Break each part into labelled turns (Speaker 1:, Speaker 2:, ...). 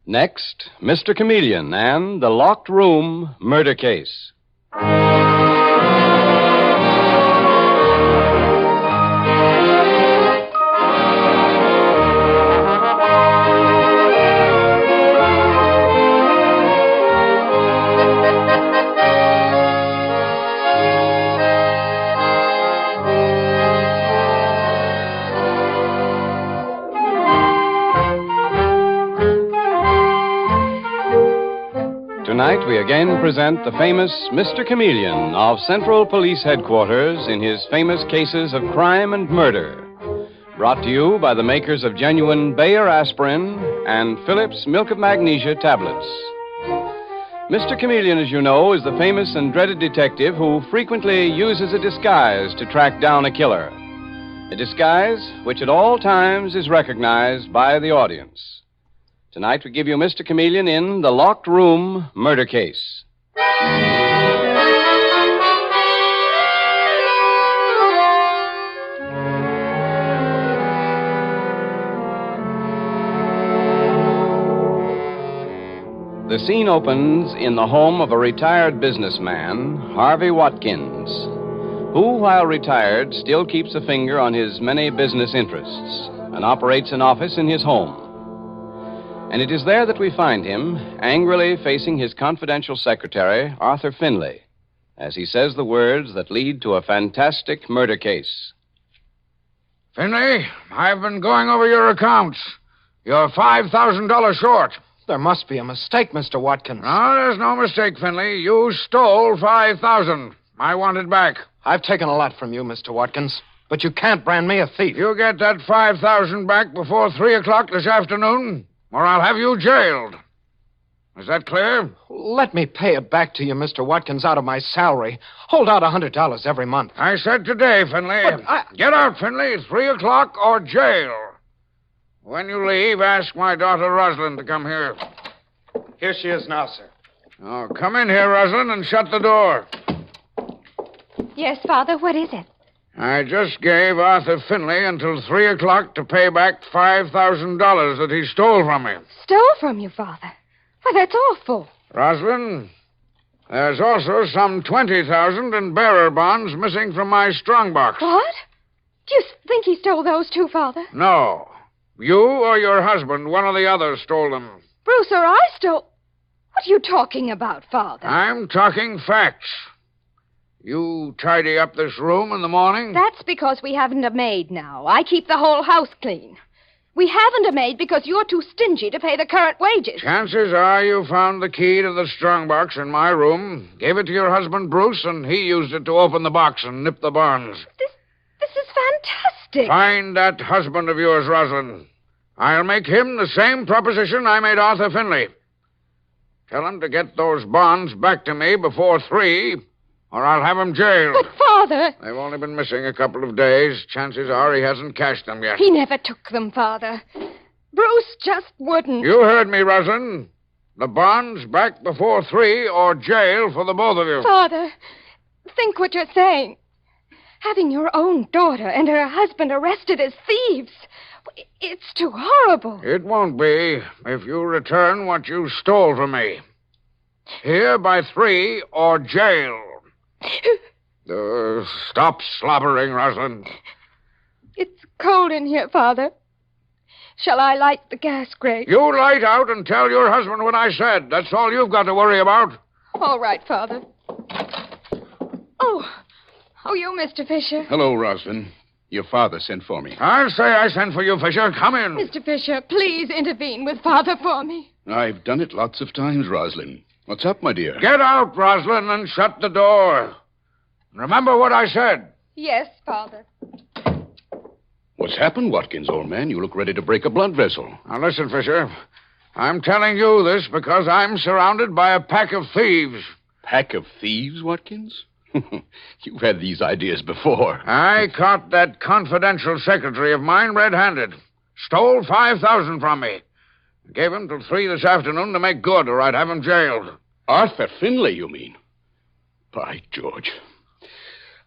Speaker 1: Next, Mr. Chameleon and the Locked Room Murder Case. Tonight, we again present the famous Mr. Chameleon of Central Police Headquarters in his famous cases of crime and murder. Brought to you by the makers of genuine Bayer aspirin and Phillips Milk of Magnesia tablets. Mr. Chameleon, as you know, is the famous and dreaded detective who frequently uses a disguise to track down a killer. A disguise which at all times is recognized by the audience. Tonight we give you Mr. Chameleon in the Locked Room Murder Case. The scene opens in the home of a retired businessman, Harvey Watkins, who, while retired, still keeps a finger on his many business interests and operates an office in his home. And it is there that we find him, angrily facing his confidential secretary, Arthur Finley, as he says the words that lead to a fantastic murder case.
Speaker 2: Finley, I've been going over your accounts. You're $5,000 short.
Speaker 3: There must be a mistake, Mr. Watkins.
Speaker 2: No, there's no mistake, Finley. You stole $5,000. I want it back.
Speaker 3: I've taken a lot from you, Mr. Watkins, but you can't brand me a thief.
Speaker 2: You get that $5,000 back before 3 o'clock this afternoon, or I'll have you jailed. Is that clear?
Speaker 3: Let me pay it back to you, Mr. Watkins, out of my salary. Hold out $100 every month.
Speaker 2: I said today, Finley.
Speaker 3: But
Speaker 2: Get out, Finley. 3 o'clock or jail. When you leave, ask my daughter Rosalind to come here.
Speaker 3: Here she is now, sir.
Speaker 2: Oh, come in here, Rosalind, and shut the door.
Speaker 4: Yes, Father, what is it?
Speaker 2: I just gave Arthur Finley until 3 o'clock to pay back $5,000 that he stole from me.
Speaker 4: Stole from you, Father? Why, that's awful.
Speaker 2: Rosalind, there's also some $20,000 in bearer bonds missing from my strongbox.
Speaker 4: What? Do you think he stole those too, Father?
Speaker 2: No. You or your husband, one or the other, stole them.
Speaker 4: Bruce or I stole... What are you talking about, Father?
Speaker 2: I'm talking facts. You tidy up this room in the morning?
Speaker 4: That's because we haven't a maid now. I keep the whole house clean. We haven't a maid because you're too stingy to pay the current wages.
Speaker 2: Chances are you found the key to the strongbox in my room, gave it to your husband, Bruce, and he used it to open the box and nip the bonds.
Speaker 4: This is fantastic.
Speaker 2: Find that husband of yours, Rosalind. I'll make him the same proposition I made Arthur Finley. Tell him to get those bonds back to me before 3, or I'll have him jailed.
Speaker 4: But, Father...
Speaker 2: They've only been missing a couple of days. Chances are he hasn't cashed them yet.
Speaker 4: He never took them, Father. Bruce just wouldn't.
Speaker 2: You heard me, Rosalind. The bonds back before 3 or jail for the both of you.
Speaker 4: Father, think what you're saying. Having your own daughter and her husband arrested as thieves. It's too horrible.
Speaker 2: It won't be if you return what you stole from me. Here by 3 or jail. Stop slobbering, Rosalind.
Speaker 4: It's cold in here, Father. Shall I light the gas grate?
Speaker 2: You light out and tell your husband what I said. That's all you've got to worry about.
Speaker 4: All right, Father. Oh, you, Mr. Fisher.
Speaker 5: Hello, Rosalind. Your father sent for me.
Speaker 2: I'll say I sent for you, Fisher. Come in.
Speaker 4: Mr. Fisher, please intervene with Father for me.
Speaker 5: I've done it lots of times, Rosalind. What's up, my dear?
Speaker 2: Get out, Rosalind, and shut the door. Remember what I said.
Speaker 4: Yes, Father.
Speaker 5: What's happened, Watkins, old man? You look ready to break a blood vessel.
Speaker 2: Now, listen, Fisher. I'm telling you this because I'm surrounded by a pack of thieves.
Speaker 5: Pack of thieves, Watkins? You've had these ideas before.
Speaker 2: I caught that confidential secretary of mine red-handed. Stole $5,000 from me. Gave him till 3 this afternoon to make good, or I'd have him jailed.
Speaker 5: Arthur Finley, you mean? By George.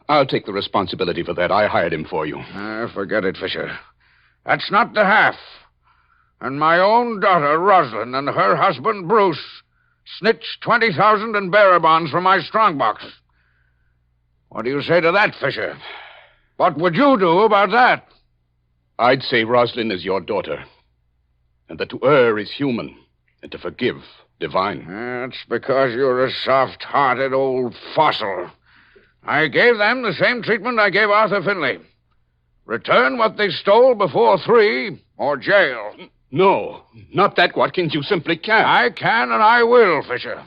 Speaker 5: I'll take the responsibility for that. I hired him for you.
Speaker 2: Forget it, Fisher. That's not the half. and my own daughter, Rosalind, and her husband, Bruce, snitched 20,000 in bearer bonds from my strongbox. What do you say to that, Fisher? What would you do about that?
Speaker 5: I'd say Rosalind is your daughter, and that to err is human, and to forgive divine.
Speaker 2: That's because you're a soft-hearted old fossil. I gave them the same treatment I gave Arthur Finley. Return what they stole before 3, or jail.
Speaker 5: No, not that, Watkins. You simply can't.
Speaker 2: I can and I will, Fisher.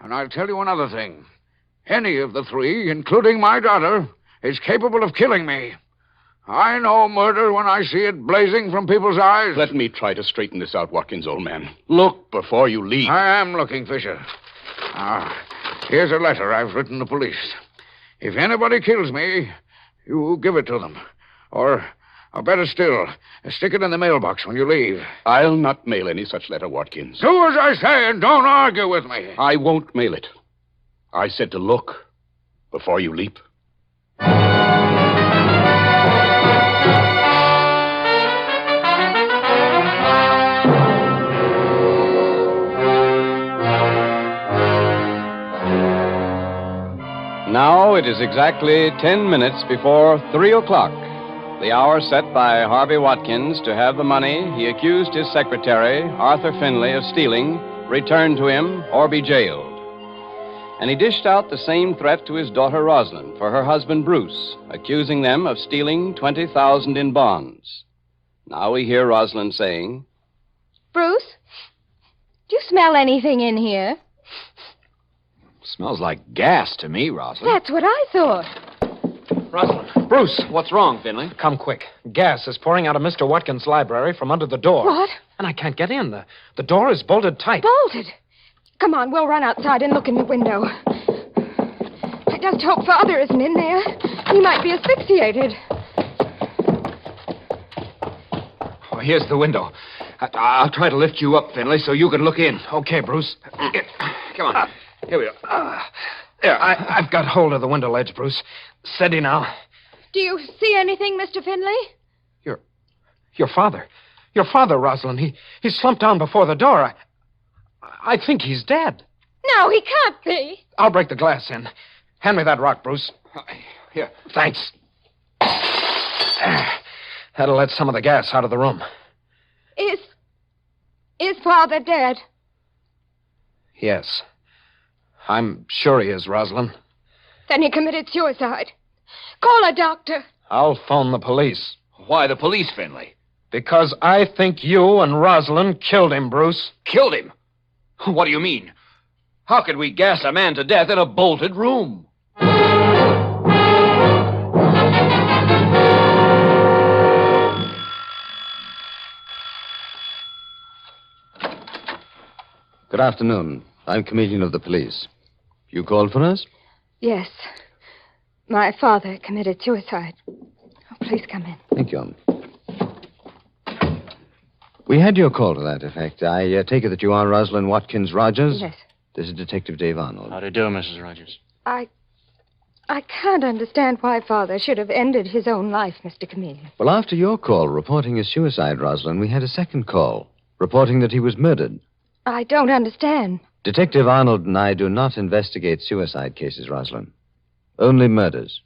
Speaker 2: And I'll tell you another thing. Any of the 3, including my daughter, is capable of killing me. I know murder when I see it blazing from people's eyes.
Speaker 5: Let me try to straighten this out, Watkins, old man. Look before you leave.
Speaker 2: I am looking, Fisher. Here's a letter I've written the police. If anybody kills me, you give it to them. Or better still, stick it in the mailbox when you leave.
Speaker 5: I'll not mail any such letter, Watkins.
Speaker 2: Do as I say and don't argue with me.
Speaker 5: I won't mail it. I said to look before you leap.
Speaker 1: Now it is exactly 10 minutes before 3 o'clock, the hour set by Harvey Watkins to have the money he accused his secretary, Arthur Finley, of stealing returned to him or be jailed. And he dished out the same threat to his daughter Rosalind for her husband Bruce, accusing them of stealing 20,000 in bonds. Now we hear Rosalind saying,
Speaker 4: Bruce, do you smell anything in here?
Speaker 3: Smells like gas to me, Rosalind.
Speaker 4: That's what I thought.
Speaker 3: Rosalind. Bruce, what's wrong, Finley? Come quick. Gas is pouring out of Mr. Watkins' library from under the door.
Speaker 4: What?
Speaker 3: And I can't get in. The door is bolted tight.
Speaker 4: Bolted. Come on, we'll run outside and look in the window. I just hope Father isn't in there. He might be asphyxiated.
Speaker 3: Oh, here's the window. I'll try to lift you up, Finley, so you can look in. Okay, Bruce. Come on. Here we are. There, I've got hold of the window ledge, Bruce. Steady now.
Speaker 4: Do you see anything, Mr. Finley?
Speaker 3: Your father. Your father, Rosalind. He slumped down before the door. I think he's dead.
Speaker 4: No, he can't be.
Speaker 3: I'll break the glass in. Hand me that rock, Bruce. Here. Thanks. That'll let some of the gas out of the room.
Speaker 4: Is Father dead?
Speaker 3: Yes. I'm sure he is, Rosalind.
Speaker 4: Then he committed suicide. Call a doctor.
Speaker 3: I'll phone the police.
Speaker 6: Why the police, Finley?
Speaker 3: Because I think you and Rosalind killed him, Bruce.
Speaker 6: Killed him? What do you mean? How could we gas a man to death in a bolted room?
Speaker 7: Good afternoon. I'm Chameleon of the police. You called for us?
Speaker 4: Yes. My father committed suicide. Oh, please come in.
Speaker 7: Thank you. We had your call to that effect. I take it that you are Rosalind Watkins Rogers?
Speaker 4: Yes.
Speaker 7: This is Detective Dave Arnold.
Speaker 8: How do you do, Mrs. Rogers?
Speaker 4: I can't understand why Father should have ended his own life, Mr. Chameleon.
Speaker 7: Well, after your call reporting his suicide, Rosalind, we had a second call reporting that he was murdered.
Speaker 4: I don't understand.
Speaker 7: Detective Arnold and I do not investigate suicide cases, Rosalind. Only murders.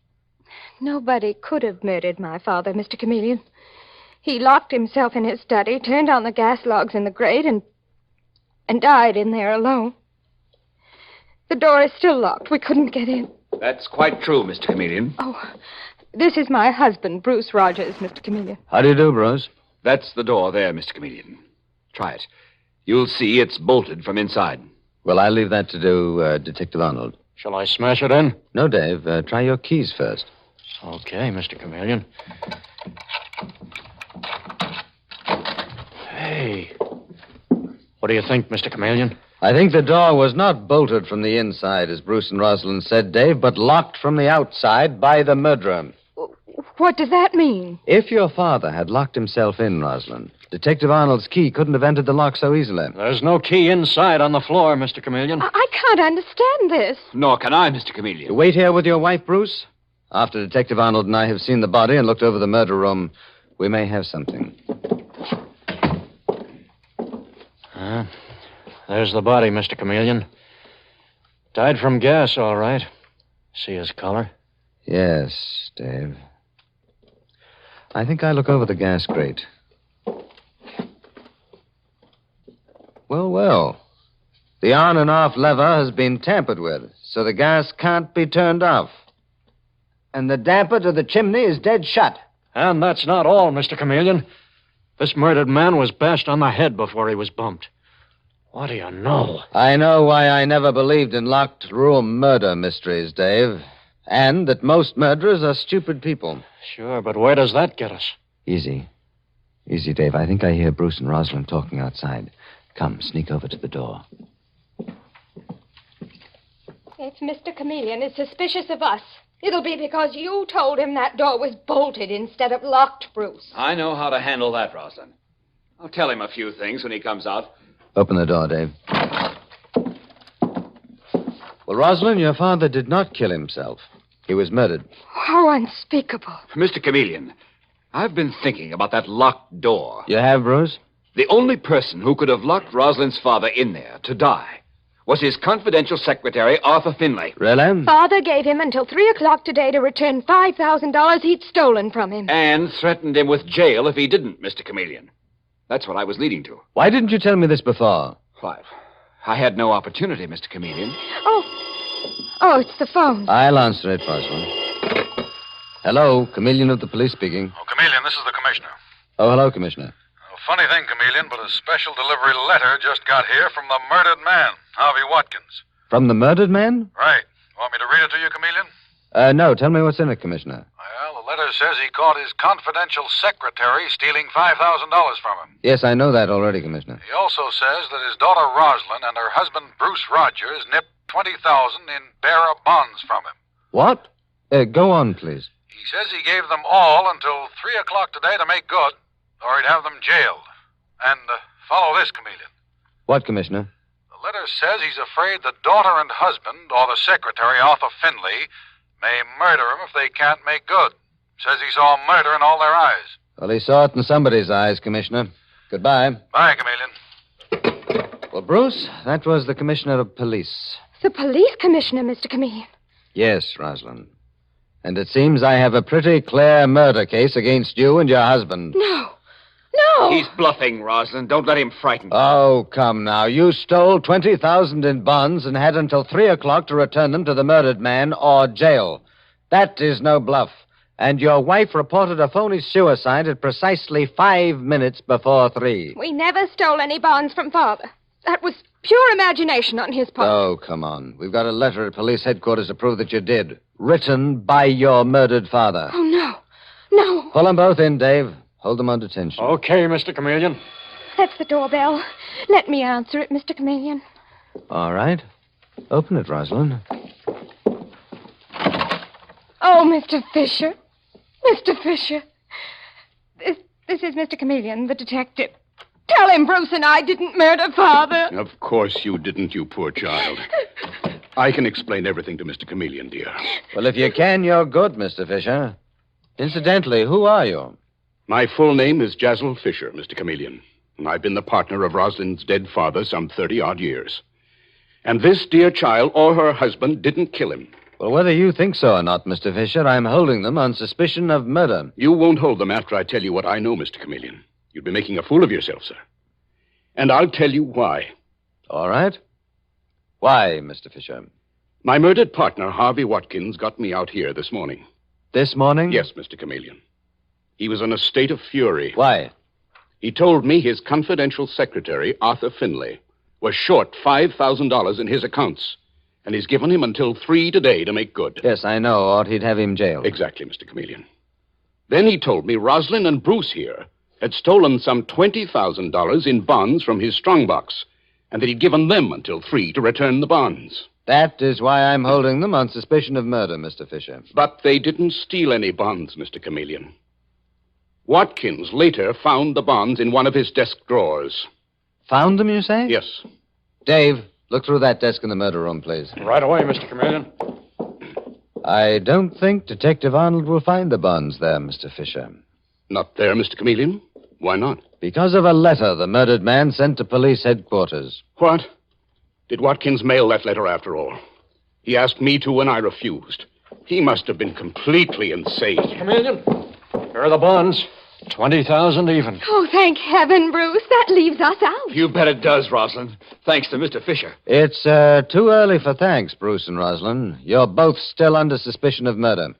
Speaker 4: Nobody could have murdered my father, Mr. Chameleon. He locked himself in his study, turned on the gas logs in the grate, and died in there alone. The door is still locked. We couldn't get in.
Speaker 6: That's quite true, Mr. Chameleon.
Speaker 4: Oh, this is my husband, Bruce Rogers, Mr. Chameleon.
Speaker 7: How do you do, Bruce?
Speaker 6: That's the door there, Mr. Chameleon. Try it. You'll see it's bolted from inside.
Speaker 7: Well, I'll leave that to do Detective Arnold.
Speaker 8: Shall I smash it in?
Speaker 7: No, Dave. Try your keys first.
Speaker 8: Okay, Mr. Chameleon. Hey. What do you think, Mr. Chameleon?
Speaker 7: I think the door was not bolted from the inside, as Bruce and Rosalind said, Dave, but locked from the outside by the murderer.
Speaker 4: What does that mean?
Speaker 7: If your father had locked himself in, Rosalind, Detective Arnold's key couldn't have entered the lock so easily.
Speaker 8: There's no key inside on the floor, Mr. Chameleon.
Speaker 4: I can't understand this.
Speaker 6: Nor can I, Mr.
Speaker 7: You
Speaker 6: Chameleon.
Speaker 7: wait here with your wife, Bruce? After Detective Arnold and I have seen the body and looked over the murder room, we may have something.
Speaker 8: There's the body, Mr. Chameleon. Died from gas, all right. See his color?
Speaker 7: Yes, Dave. I think I'll look over the gas grate. Well. The on and off lever has been tampered with, so the gas can't be turned off. And the damper to the chimney is dead shut.
Speaker 8: And that's not all, Mr. Chameleon. This murdered man was bashed on the head before he was bumped. What do you know?
Speaker 7: I know why I never believed in locked room murder mysteries, Dave. And that most murderers are stupid people.
Speaker 8: Sure, but where does that get us?
Speaker 7: Easy, Dave. I think I hear Bruce and Rosalind talking outside. Come, sneak over to the door.
Speaker 4: If Mr. Chameleon is suspicious of us, it'll be because you told him that door was bolted instead of locked, Bruce.
Speaker 6: I know how to handle that, Rosalind. I'll tell him a few things when he comes out.
Speaker 7: Open the door, Dave. Well, Rosalind, your father did not kill himself. He was murdered.
Speaker 4: How unspeakable.
Speaker 6: Mr. Chameleon, I've been thinking about that locked door.
Speaker 7: You have, Bruce?
Speaker 6: The only person who could have locked Rosalind's father in there to die was his confidential secretary, Arthur Finlay.
Speaker 7: Really?
Speaker 4: Father gave him until 3 o'clock today to return $5,000 he'd stolen from him.
Speaker 6: And threatened him with jail if he didn't, Mr. Chameleon. That's what I was leading to.
Speaker 7: Why didn't you tell me this before?
Speaker 6: Why, I had no opportunity, Mr. Chameleon.
Speaker 4: Oh, it's the phone.
Speaker 7: I'll answer it, Rosalind. Hello, Chameleon of the police speaking.
Speaker 9: Oh, Chameleon, this is the commissioner.
Speaker 7: Oh, hello, Commissioner.
Speaker 9: Funny thing, Chameleon, but a special delivery letter just got here from the murdered man, Harvey Watkins.
Speaker 7: From the murdered man?
Speaker 9: Right. Want me to read it to you, Chameleon?
Speaker 7: No. Tell me what's in it, Commissioner.
Speaker 9: Well, the letter says he caught his confidential secretary stealing $5,000 from him.
Speaker 7: Yes, I know that already, Commissioner.
Speaker 9: He also says that his daughter Rosalind and her husband Bruce Rogers nipped $20,000 in bearer bonds from him.
Speaker 7: What? Go on, please.
Speaker 9: He says he gave them all until 3 o'clock today to make good, or he'd have them jailed. And follow this, Chameleon.
Speaker 7: What, Commissioner?
Speaker 9: The letter says he's afraid the daughter and husband, or the secretary, Arthur Finlay, may murder him if they can't make good. Says he saw murder in all their eyes.
Speaker 7: Well, he saw it in somebody's eyes, Commissioner. Goodbye.
Speaker 9: Bye, Chameleon.
Speaker 7: Well, Bruce, that was the Commissioner of Police.
Speaker 4: The police commissioner, Mr. Chameleon.
Speaker 7: Yes, Rosalind. And it seems I have a pretty clear murder case against you and your husband.
Speaker 4: No.
Speaker 6: He's bluffing, Rosalind. Don't let him frighten you.
Speaker 7: Oh, come now. You stole $20,000 in bonds and had until 3 o'clock to return them to the murdered man or jail. That is no bluff. And your wife reported a phony suicide at precisely 5 minutes before 3.
Speaker 4: We never stole any bonds from Father. That was pure imagination on his part.
Speaker 7: Oh, come on. We've got a letter at police headquarters to prove that you did. Written by your murdered father.
Speaker 4: Oh, no. No.
Speaker 7: Pull them both in, Dave. Hold them on detention.
Speaker 8: Okay, Mr. Chameleon.
Speaker 4: That's the doorbell. Let me answer it, Mr. Chameleon.
Speaker 7: All right. Open it, Rosalind.
Speaker 4: Oh, Mr. Fisher. Mr. Fisher. This is Mr. Chameleon, the detective. Tell him Bruce and I didn't murder Father.
Speaker 5: Of course you didn't, you poor child. I can explain everything to Mr. Chameleon, dear.
Speaker 7: Well, if you can, you're good, Mr. Fisher. Incidentally, who are you?
Speaker 5: My full name is Jazzle Fisher, Mr. Chameleon. And I've been the partner of Rosalind's dead father some 30-odd years. And this dear child or her husband didn't kill him.
Speaker 7: Well, whether you think so or not, Mr. Fisher, I'm holding them on suspicion of murder.
Speaker 5: You won't hold them after I tell you what I know, Mr. Chameleon. You'd be making a fool of yourself, sir. And I'll tell you why.
Speaker 7: All right. Why, Mr. Fisher?
Speaker 5: My murdered partner, Harvey Watkins, got me out here this morning.
Speaker 7: This morning?
Speaker 5: Yes, Mr. Chameleon. He was in a state of fury.
Speaker 7: Why?
Speaker 5: He told me his confidential secretary, Arthur Finlay, was short $5,000 in his accounts. And he's given him until 3 today to make good.
Speaker 7: Yes, I know, or he'd have him jailed.
Speaker 5: Exactly, Mr. Chameleon. Then he told me Rosalind and Bruce here had stolen some $20,000 in bonds from his strongbox, and that he'd given them until 3 to return the bonds.
Speaker 7: That is why I'm holding them on suspicion of murder, Mr. Fisher.
Speaker 5: But they didn't steal any bonds, Mr. Chameleon. Watkins later found the bonds in one of his desk drawers.
Speaker 7: Found them, you say?
Speaker 5: Yes.
Speaker 7: Dave, look through that desk in the murder room, please.
Speaker 8: Right away, Mr. Chameleon.
Speaker 7: I don't think Detective Arnold will find the bonds there, Mr. Fisher.
Speaker 5: Not there, Mr. Chameleon? Why not?
Speaker 7: Because of a letter the murdered man sent to police headquarters.
Speaker 5: What? Did Watkins mail that letter after all? He asked me to and I refused. He must have been completely insane.
Speaker 8: Chameleon, here are the bonds. 20,000 even.
Speaker 4: Oh, thank heaven, Bruce. That leaves us out.
Speaker 6: You bet it does, Rosalind. Thanks to Mr. Fisher.
Speaker 7: It's too early for thanks, Bruce and Rosalind. You're both still under suspicion of murder.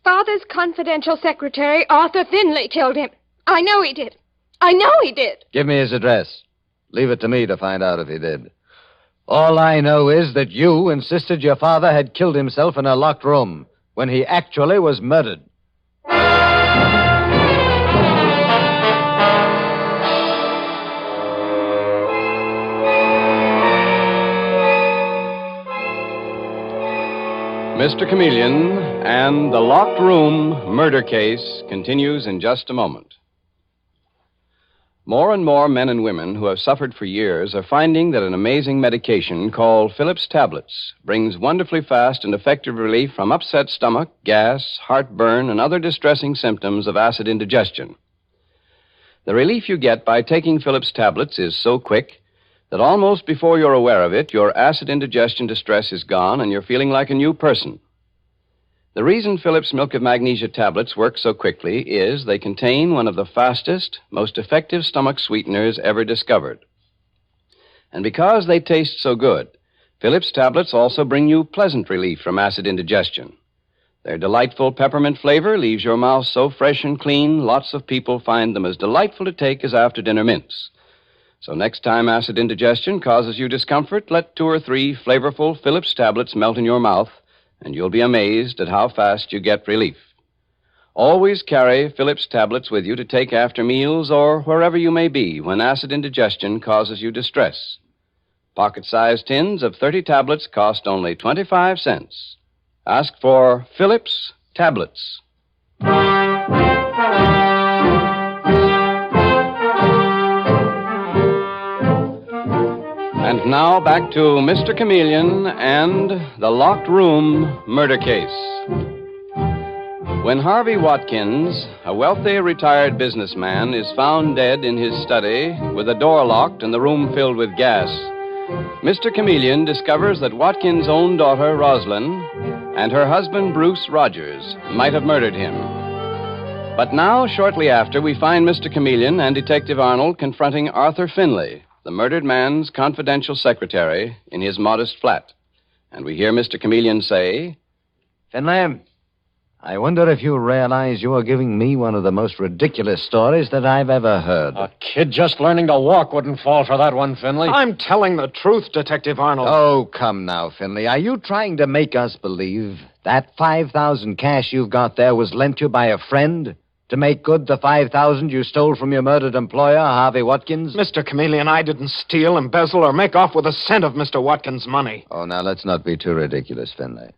Speaker 4: Father's confidential secretary, Arthur Finley, killed him. I know he did. I know he did.
Speaker 7: Give me his address. Leave it to me to find out if he did. All I know is that you insisted your father had killed himself in a locked room when he actually was murdered.
Speaker 1: Mr. Chameleon and the Locked Room murder case continues in just a moment. More and more men and women who have suffered for years are finding that an amazing medication called Phillips Tablets brings wonderfully fast and effective relief from upset stomach, gas, heartburn, and other distressing symptoms of acid indigestion. The relief you get by taking Phillips Tablets is so quick that almost before you're aware of it, your acid indigestion distress is gone and you're feeling like a new person. The reason Phillips Milk of Magnesia tablets work so quickly is they contain one of the fastest, most effective stomach sweeteners ever discovered. And because they taste so good, Phillips tablets also bring you pleasant relief from acid indigestion. Their delightful peppermint flavor leaves your mouth so fresh and clean, lots of people find them as delightful to take as after-dinner mints. So next time acid indigestion causes you discomfort, let 2 or 3 flavorful Phillips tablets melt in your mouth, and you'll be amazed at how fast you get relief. Always carry Phillips tablets with you to take after meals or wherever you may be when acid indigestion causes you distress. Pocket-sized tins of 30 tablets cost only 25 cents. Ask for Phillips Tablets. And now back to Mr. Chameleon and the Locked Room murder case. When Harvey Watkins, a wealthy retired businessman, is found dead in his study with the door locked and the room filled with gas, Mr. Chameleon discovers that Watkins' own daughter, Rosalind, and her husband, Bruce Rogers, might have murdered him. But now, shortly after, we find Mr. Chameleon and Detective Arnold confronting Arthur Finley, the murdered man's confidential secretary, in his modest flat. And we hear Mr. Chameleon say,
Speaker 7: Finley, I wonder if you realize you are giving me one of the most ridiculous stories that I've ever heard.
Speaker 8: A kid just learning to walk wouldn't fall for that one, Finley.
Speaker 3: I'm telling the truth, Detective Arnold.
Speaker 7: Oh, come now, Finley. Are you trying to make us believe that 5,000 cash you've got there was lent you by a friend to make good the 5,000 you stole from your murdered employer, Harvey Watkins?
Speaker 3: Mr. Chameleon, I didn't steal, embezzle, or make off with a cent of Mr. Watkins' money.
Speaker 7: Oh, now let's not be too ridiculous, Finley.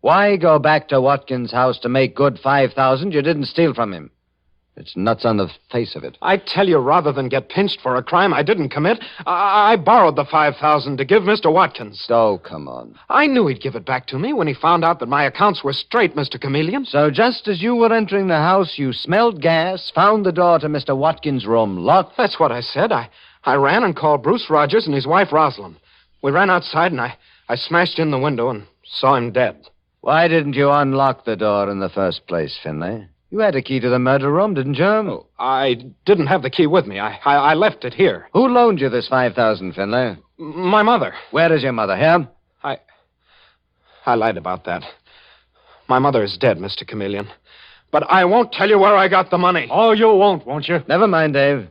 Speaker 7: Why go back to Watkins' house to make good 5,000 you didn't steal from him? It's nuts on the face of it.
Speaker 3: I tell you, rather than get pinched for a crime I didn't commit, I borrowed the 5,000 to give Mr. Watkins.
Speaker 7: Oh, come on.
Speaker 3: I knew he'd give it back to me when he found out that my accounts were straight, Mr. Chameleon.
Speaker 7: So just as you were entering the house, you smelled gas, found the door to Mr. Watkins' room locked?
Speaker 3: That's what I said. I ran and called Bruce Rogers and his wife, Rosalind. We ran outside, and I smashed in the window and saw him dead.
Speaker 7: Why didn't you unlock the door in the first place, Finley? You had a key to the murder room, didn't you?
Speaker 3: Oh, I didn't have the key with me. I left it here.
Speaker 7: Who loaned you this 5,000, Finley?
Speaker 3: My mother.
Speaker 7: Where is your mother, here?
Speaker 3: I lied about that. My mother is dead, Mr. Chameleon. But I won't tell you where I got the money.
Speaker 8: Oh, you won't you?
Speaker 7: Never mind, Dave.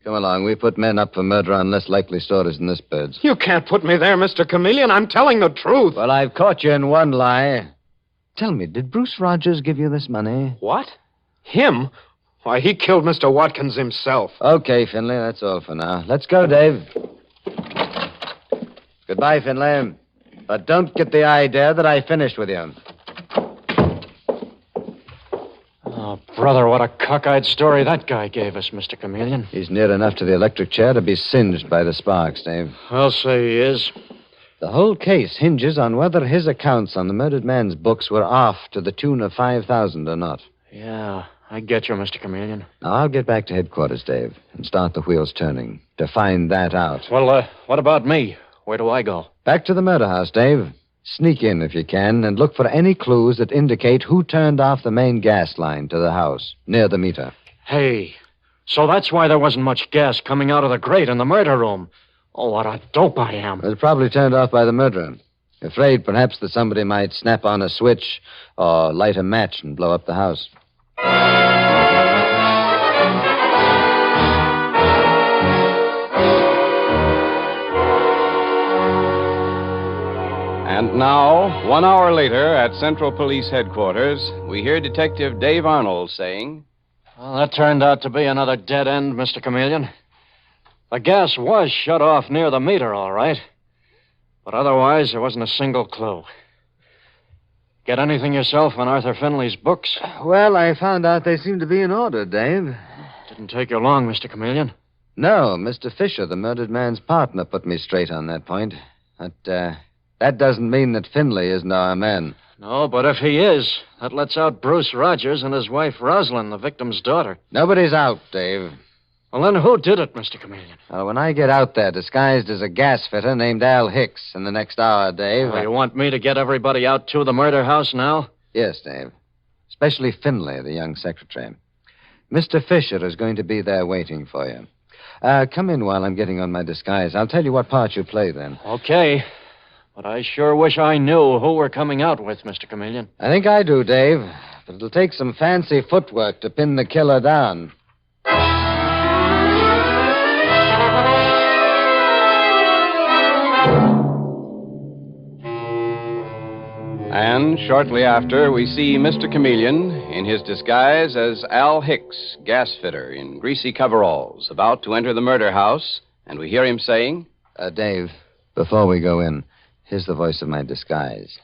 Speaker 7: Come along. We put men up for murder on less likely stories than this bird's.
Speaker 3: You can't put me there, Mr. Chameleon. I'm telling the truth.
Speaker 7: Well, I've caught you in one lie. Tell me, did Bruce Rogers give you this money?
Speaker 3: What? Him? Why, he killed Mr. Watkins himself.
Speaker 7: Okay, Finley, that's all for now. Let's go, Dave. Goodbye, Finley. But don't get the idea that I finished with you.
Speaker 8: Oh, brother, what a cockeyed story that guy gave us, Mr. Chameleon.
Speaker 7: He's near enough to the electric chair to be singed by the sparks, Dave.
Speaker 8: I'll say he is.
Speaker 7: The whole case hinges on whether his accounts on the murdered man's books were off to the tune of 5,000 or not.
Speaker 8: Yeah, I get you, Mr. Chameleon.
Speaker 7: Now, I'll get back to headquarters, Dave, and start the wheels turning to find that out.
Speaker 8: Well, what about me? Where do I go?
Speaker 7: Back to the murder house, Dave. Sneak in if you can and look for any clues that indicate who turned off the main gas line to the house near the meter.
Speaker 8: Hey, so that's why there wasn't much gas coming out of the grate in the murder room. Oh, what a dope I am.
Speaker 7: It was probably turned off by the murderer. Afraid perhaps that somebody might snap on a switch or light a match and blow up the house.
Speaker 1: And now, 1 hour later, at Central Police Headquarters, we hear Detective Dave Arnold saying,
Speaker 8: Well, that turned out to be another dead end, Mr. Chameleon. The gas was shut off near the meter, all right. But otherwise, there wasn't a single clue. Get anything yourself on Arthur Finley's books?
Speaker 7: Well, I found out they seem to be in order, Dave.
Speaker 8: Didn't take you long, Mr. Chameleon.
Speaker 7: No, Mr. Fisher, the murdered man's partner, put me straight on that point. But, that doesn't mean that Finley isn't our man.
Speaker 8: No, but if he is, that lets out Bruce Rogers and his wife Rosalind, the victim's daughter.
Speaker 7: Nobody's out, Dave.
Speaker 8: Well, then who did it, Mr. Chameleon?
Speaker 7: Well, when I get out there disguised as a gas fitter named Al Hicks in the next hour, Dave...
Speaker 8: You want me to get everybody out to the murder house now?
Speaker 7: Yes, Dave. Especially Finley, the young secretary. Mr. Fisher is going to be there waiting for you. Come in while I'm getting on my disguise. I'll tell you what part you play then.
Speaker 8: Okay. But I sure wish I knew who we're coming out with, Mr. Chameleon.
Speaker 7: I think I do, Dave. But it'll take some fancy footwork to pin the killer down.
Speaker 1: And shortly after, we see Mr. Chameleon in his disguise as Al Hicks, gas fitter in greasy coveralls, about to enter the murder house, and we hear him saying,
Speaker 7: Dave, before we go in, here's the voice of my disguise.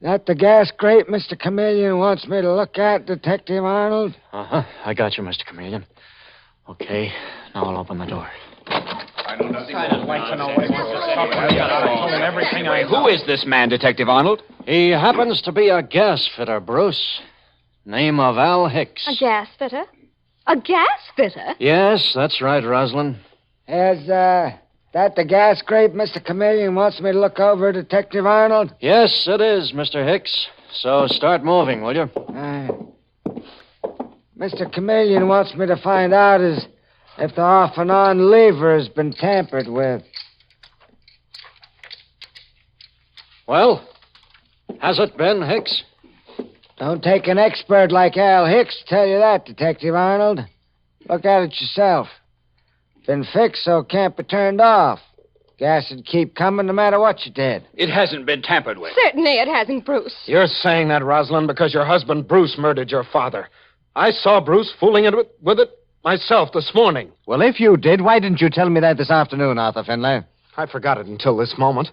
Speaker 7: That the gas grate Mr. Chameleon wants me to look at, Detective Arnold?
Speaker 8: Uh-huh. I got you, Mr. Chameleon. Okay, now I'll open the door.
Speaker 6: Who is this man, Detective Arnold?
Speaker 8: He happens to be a gas fitter, Bruce. Name of Al Hicks.
Speaker 4: A gas fitter? A gas fitter?
Speaker 8: Yes, that's right, Rosalind.
Speaker 7: Is, that the gas grate Mr. Chameleon wants me to look over, Detective Arnold?
Speaker 8: Yes, it is, Mr. Hicks. So start moving, will you?
Speaker 7: Mr. Chameleon wants me to find out if the off-and-on lever has been tampered with.
Speaker 8: Well, has it been, Hicks?
Speaker 7: Don't take an expert like Al Hicks to tell you that, Detective Arnold. Look at it yourself. Been fixed so it can't be turned off. Gas would keep coming no matter what you did.
Speaker 6: It hasn't been tampered with.
Speaker 4: Certainly it hasn't, Bruce.
Speaker 3: You're saying that, Rosalind, because your husband, Bruce, murdered your father. I saw Bruce fooling with it myself this morning.
Speaker 7: Well, if you did, why didn't you tell me that this afternoon, Arthur Finley?
Speaker 3: I forgot it until this moment.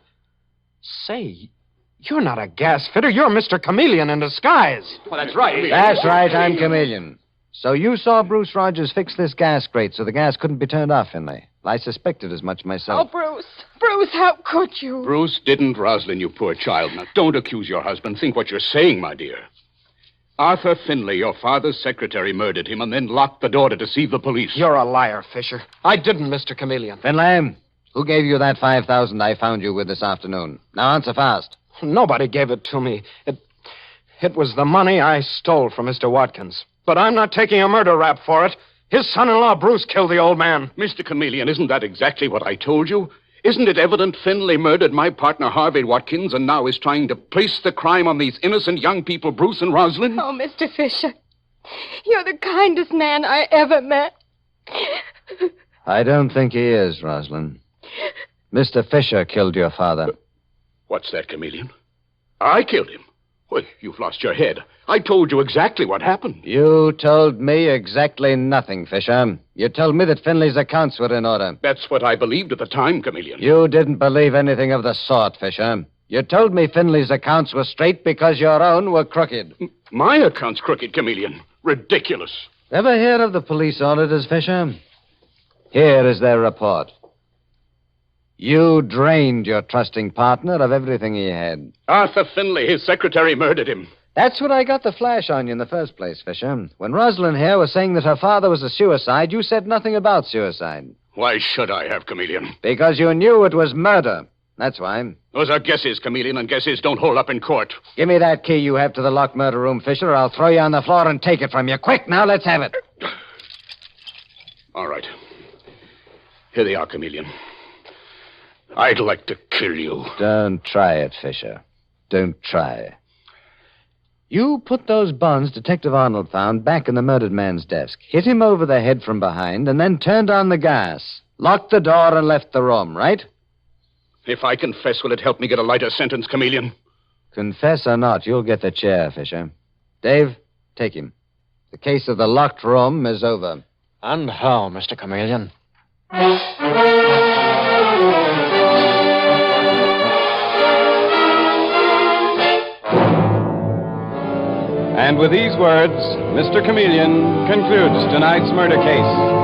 Speaker 3: Say, you're not a gas fitter. You're Mr. Chameleon in disguise.
Speaker 6: Well, that's right.
Speaker 7: That's right, I'm Chameleon. So you saw Bruce Rogers fix this gas grate so the gas couldn't be turned off, Finley. I suspected as much myself.
Speaker 4: Oh, Bruce. Bruce, how could you?
Speaker 5: Bruce didn't, Rosalind, you poor child. Now, don't accuse your husband. Think what you're saying, my dear. Arthur Finley, your father's secretary, murdered him and then locked the door to deceive the police.
Speaker 3: You're a liar, Fisher. I didn't, Mr. Chameleon.
Speaker 7: Finley, who gave you that $5,000 I found you with this afternoon? Now answer fast.
Speaker 3: Nobody gave it to me. It was the money I stole from Mr. Watkins. But I'm not taking a murder rap for it. His son-in-law, Bruce, killed the old man.
Speaker 5: Mr. Chameleon, isn't that exactly what I told you? Isn't it evident Finley murdered my partner, Harvey Watkins, and now is trying to place the crime on these innocent young people, Bruce and Rosalind?
Speaker 4: Oh, Mr. Fisher, you're the kindest man I ever met.
Speaker 7: I don't think he is, Rosalind. Mr. Fisher killed your father.
Speaker 5: What's that, Chameleon? I killed him. Well, you've lost your head. I told you exactly what happened.
Speaker 7: You told me exactly nothing, Fisher. You told me that Finley's accounts were in order.
Speaker 5: That's what I believed at the time, Chameleon.
Speaker 7: You didn't believe anything of the sort, Fisher. You told me Finley's accounts were straight because your own were crooked.
Speaker 5: My account's crooked, Chameleon. Ridiculous.
Speaker 7: Ever hear of the police auditors, Fisher? Here is their report. You drained your trusting partner of everything he had.
Speaker 5: Arthur Finley, his secretary, murdered him.
Speaker 7: That's what I got the flash on you in the first place, Fisher. When Rosalind here was saying that her father was a suicide, you said nothing about suicide.
Speaker 5: Why should I have, Chameleon?
Speaker 7: Because you knew it was murder. That's why.
Speaker 5: Those are guesses, Chameleon, and guesses don't hold up in court.
Speaker 7: Give me that key you have to the locked murder room, Fisher, or I'll throw you on the floor and take it from you. Quick, now, let's have it.
Speaker 5: All right. Here they are, Chameleon. I'd like to kill you.
Speaker 7: Don't try it, Fisher. Don't try. You put those bonds Detective Arnold found back in the murdered man's desk, hit him over the head from behind, and then turned on the gas, locked the door, and left the room, right?
Speaker 5: If I confess, will it help me get a lighter sentence, Chameleon?
Speaker 7: Confess or not, you'll get the chair, Fisher. Dave, take him. The case of the locked room is over.
Speaker 8: And how, Mr. Chameleon?
Speaker 1: And with these words, Mr. Chameleon concludes tonight's murder case.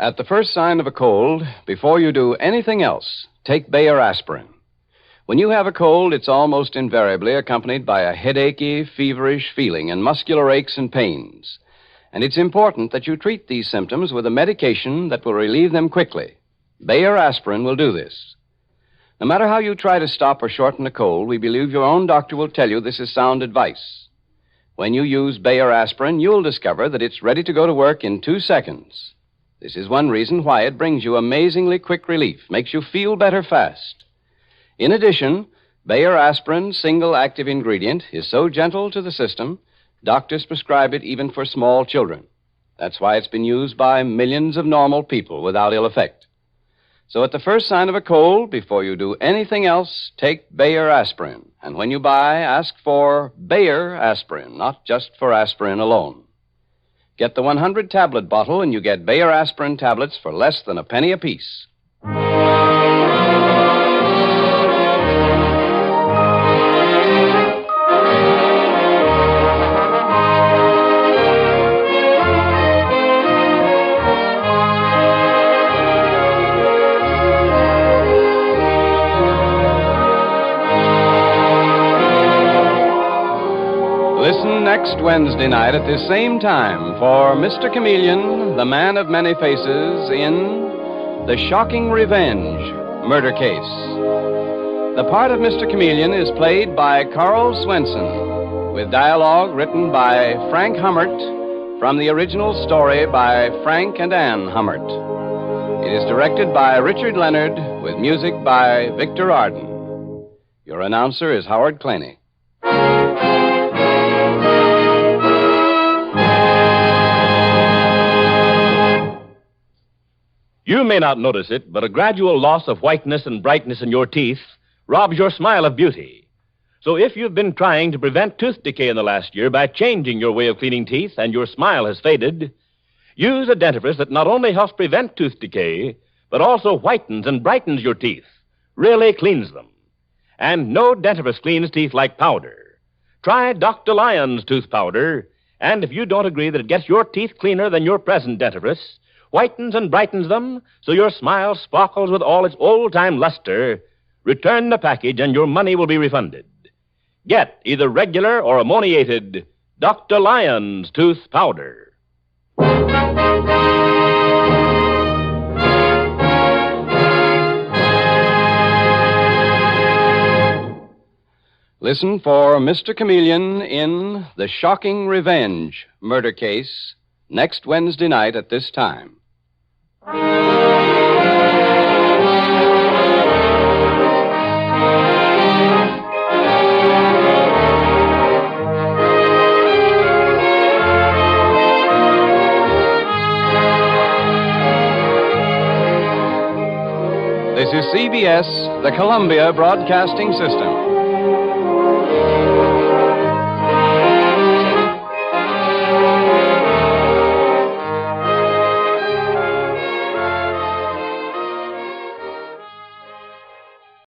Speaker 1: At the first sign of a cold, before you do anything else, take Bayer aspirin. When you have a cold, it's almost invariably accompanied by a headachy, feverish feeling and muscular aches and pains. And it's important that you treat these symptoms with a medication that will relieve them quickly. Bayer aspirin will do this. No matter how you try to stop or shorten a cold, we believe your own doctor will tell you this is sound advice. When you use Bayer aspirin, you'll discover that it's ready to go to work in 2 seconds. This is one reason why it brings you amazingly quick relief, makes you feel better fast. In addition, Bayer aspirin's single active ingredient is so gentle to the system, doctors prescribe it even for small children. That's why it's been used by millions of normal people without ill effect. So at the first sign of a cold, before you do anything else, take Bayer aspirin. And when you buy, ask for Bayer aspirin, not just for aspirin alone. Get the 100-tablet bottle, and you get Bayer aspirin tablets for less than a penny apiece. Listen next Wednesday night at this same time for Mr. Chameleon, the man of many faces, in The Shocking Revenge Murder Case. The part of Mr. Chameleon is played by Carl Swenson, with dialogue written by Frank Hummert from the original story by Frank and Ann Hummert. It is directed by Richard Leonard, with music by Victor Arden. Your announcer is Howard Claney.
Speaker 10: You may not notice it, but a gradual loss of whiteness and brightness in your teeth robs your smile of beauty. So if you've been trying to prevent tooth decay in the last year by changing your way of cleaning teeth and your smile has faded, use a dentifrice that not only helps prevent tooth decay, but also whitens and brightens your teeth, really cleans them. And no dentifrice cleans teeth like powder. Try Dr. Lyon's tooth powder, and if you don't agree that it gets your teeth cleaner than your present dentifrice, whitens and brightens them so your smile sparkles with all its old-time luster, return the package and your money will be refunded. Get either regular or ammoniated Dr. Lyon's tooth powder.
Speaker 1: Listen for Mr. Chameleon in The Shocking Revenge Murder Case next Wednesday night at this time. This is CBS, the Columbia Broadcasting System.